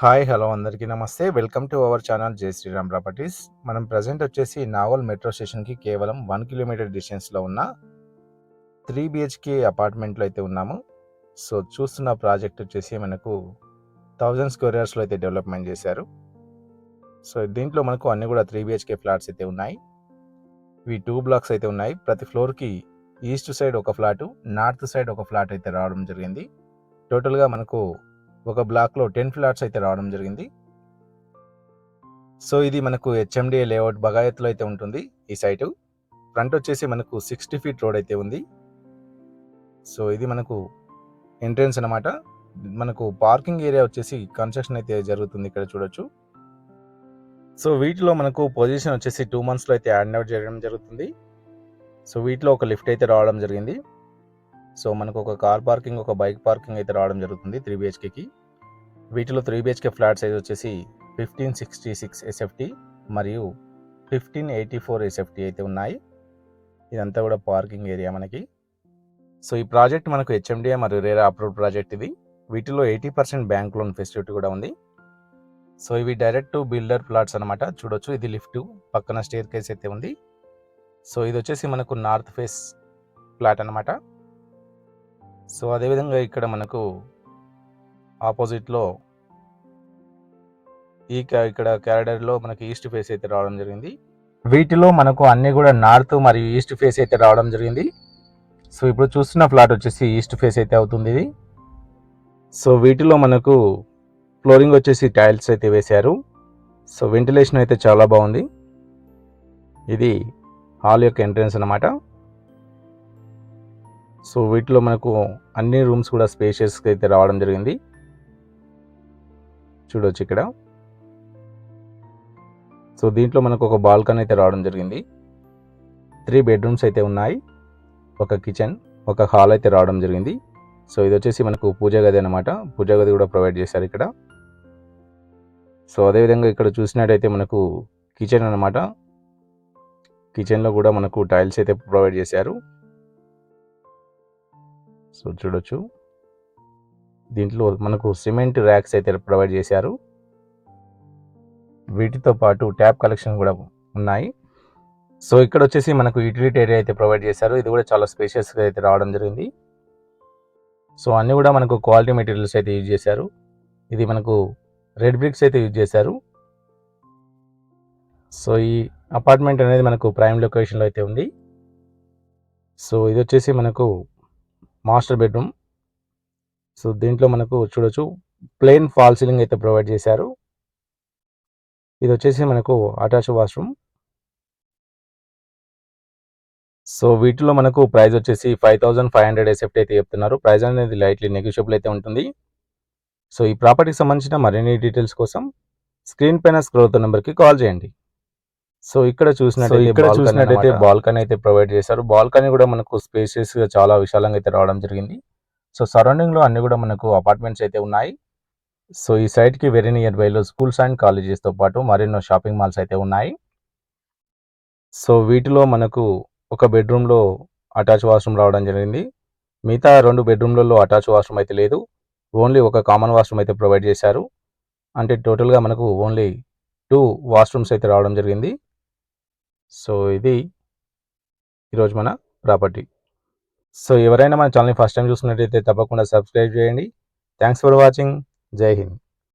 Hi hello అందరికీ నమస్తే. Welcome to our channel జై శ్రీరామ్ ప్రాపర్టీస్. మనం ప్రజెంట్ వచ్చేసి నావల్ మెట్రో స్టేషన్కి కేవలం 1 కిలోమీటర్ డిస్టెన్స్లో ఉన్న 3 BHK అపార్ట్మెంట్లో అయితే ఉన్నాము. సో చూస్తున్న ప్రాజెక్ట్ వచ్చేసి మనకు 1000 స్క్వేర్ యార్డ్స్లో అయితే డెవలప్మెంట్ చేశారు. సో దీంట్లో మనకు అన్ని కూడా 3 BHK ఫ్లాట్స్ అయితే ఉన్నాయి. ఇవి 2 బ్లాక్స్ అయితే ఉన్నాయి. ప్రతి ఫ్లోర్కి ఈస్ట్ సైడ్ ఒక ఫ్లాటు, నార్త్ సైడ్ ఒక ఫ్లాట్ అయితే రావడం జరిగింది. టోటల్గా మనకు ఒక బ్లాక్లో 10 ఫ్లాట్స్ అయితే రావడం జరిగింది. సో ఇది మనకు HMDA లేఅవుట్ బగాయత్లో అయితే ఉంటుంది ఈ సైటు. ఫ్రంట్ వచ్చేసి మనకు 60 ఫీట్ రోడ్ అయితే ఉంది. సో ఇది మనకు ఎంట్రన్స్ అనమాట. మనకు పార్కింగ్ ఏరియా వచ్చేసి కన్స్ట్రక్షన్ అయితే జరుగుతుంది, ఇక్కడ చూడొచ్చు. సో వీటిలో మనకు పొజిషన్ వచ్చేసి 2 monthsలో అయితే హ్యాండ్ అవుట్ చేయడం జరుగుతుంది. సో వీటిలో ఒక లిఫ్ట్ అయితే రావడం జరిగింది. సో మనకు ఒక కార్ పార్కింగ్, ఒక బైక్ పార్కింగ్ అయితే రావడం జరుగుతుంది 3 BHKకి. వీటిలో 3 BHK ఫ్లాట్ సైజ్ వచ్చేసి 1566 SFT మరియు 1584 SFT అయితే ఉన్నాయి. ఇదంతా కూడా పార్కింగ్ ఏరియా మనకి. సో ఈ ప్రాజెక్ట్ మనకు HMDA మరియు రేరా అప్రూవ్డ్ ప్రాజెక్ట్ ఇది. వీటిలో 80% బ్యాంక్ లోన్ ఫెసిలిటీ కూడా ఉంది. సో ఇవి డైరెక్ట్ టు బిల్డర్ ప్లాట్స్ అనమాట. చూడొచ్చు, ఇది లిఫ్ట్, పక్కన స్టేర్ కేస్ అయితే ఉంది. సో ఇది వచ్చేసి మనకు నార్త్ ఫేస్ ఫ్లాట్ అనమాట. సో అదేవిధంగా ఇక్కడ మనకు ఆపోజిట్లో ఇక్కడ క్యారిడర్లో మనకి ఈస్ట్ ఫేస్ అయితే రావడం జరిగింది. వీటిలో మనకు అన్ని కూడా నార్త్ మరియు ఈస్ట్ ఫేస్ అయితే రావడం జరిగింది. సో ఇప్పుడు చూస్తున్న ఫ్లాట్ వచ్చేసి ఈస్ట్ ఫేస్ అయితే అవుతుంది ఇది. సో వీటిలో మనకు ఫ్లోరింగ్ వచ్చేసి టైల్స్ అయితే వేశారు. సో వెంటిలేషన్ అయితే చాలా బాగుంది. ఇది హాల్ యొక్క ఎంట్రన్స్ అనమాట. సో వీటిలో మనకు అన్ని రూమ్స్ కూడా స్పేషియస్గా అయితే రావడం జరిగింది. చూడొచ్చు ఇక్కడ. సో దీంట్లో మనకు ఒక బాల్కనీ అయితే రావడం జరిగింది. 3 బెడ్రూమ్స్ అయితే ఉన్నాయి. ఒక కిచెన్, ఒక హాల్ అయితే రావడం జరిగింది. సో ఇది వచ్చేసి మనకు పూజా గది అనమాట. పూజా గది కూడా ప్రొవైడ్ చేశారు ఇక్కడ. సో అదేవిధంగా ఇక్కడ చూసినట్టయితే మనకు కిచెన్ అనమాట. కిచెన్లో కూడా మనకు టైల్స్ అయితే ప్రొవైడ్ చేశారు. సో చూడొచ్చు, దీంట్లో మనకు సిమెంట్ ర్యాక్స్ అయితే ప్రొవైడ్ చేశారు. వీటితో పాటు ట్యాప్ కలెక్షన్ కూడా ఉన్నాయి. సో ఇక్కడ వచ్చేసి మనకు యూటిలిటీ ఏరియా అయితే ప్రొవైడ్ చేశారు. ఇది కూడా చాలా స్పేషియస్గా అయితే రావడం జరిగింది. సో అన్నీ కూడా మనకు క్వాలిటీ మెటీరియల్స్ అయితే యూజ్ చేశారు. ఇది మనకు రెడ్ బ్రిక్స్ అయితే యూజ్ చేశారు. సో ఈ అపార్ట్మెంట్ అనేది మనకు ప్రైమ్ లొకేషన్లో అయితే ఉంది. సో ఇది వచ్చేసి మనకు మాస్టర్ బెడ్రూమ్. సో దీంట్లో మనకు చూడొచ్చు, ప్లెయిన్ ఫాల్ సీలింగ్ అయితే ప్రొవైడ్ చేశారు. ఇది వచ్చేసి మనకు అటాచ్ వాష్రూమ్. సో వీటిలో మనకు ప్రైస్ వచ్చేసి 5500 SFT అయితే చెప్తున్నారు. ప్రైస్ అనేది లైట్లీ నెగోషియబుల్ అయితే ఉంటుంది. సో ఈ ప్రాపర్టీకి సంబంధించిన మరిన్ని డీటెయిల్స్ కోసం స్క్రీన్ పైన స్క్రోల్ అవుతున్న నెంబర్కి కాల్ చేయండి. సో ఇక్కడ చూసినట్టయితే బాల్కనీ అయితే ప్రొవైడ్ చేశారు. బాల్కనీ కూడా మనకు స్పేసెస్గా చాలా విశాలంగా అయితే రావడం జరిగింది. సో సరౌండింగ్లో అన్ని కూడా మనకు అపార్ట్మెంట్స్ అయితే ఉన్నాయి. సో ఈ సైట్కి వెరీ నియర్ బైలో స్కూల్స్ అండ్ కాలేజెస్తో పాటు మరెన్నో షాపింగ్ మాల్స్ అయితే ఉన్నాయి. సో వీటిలో మనకు ఒక బెడ్రూమ్లో అటాచ్ వాష్రూమ్ రావడం జరిగింది. మిగతా 2 బెడ్రూమ్లలో అటాచ్ వాష్రూమ్ అయితే లేదు. ఓన్లీ ఒక కామన్ వాష్రూమ్ అయితే ప్రొవైడ్ చేశారు. అంటే టోటల్గా మనకు ఓన్లీ 2 వాష్రూమ్స్ అయితే రావడం జరిగింది. సో ఇది ఈరోజు మన ప్రాపర్టీ. సో ఎవరైనా మన ఛానల్ని ఫస్ట్ టైం చూస్తున్నట్టయితే తప్పకుండా సబ్స్క్రైబ్ చేయండి. Thanks for watching. జై హింద్.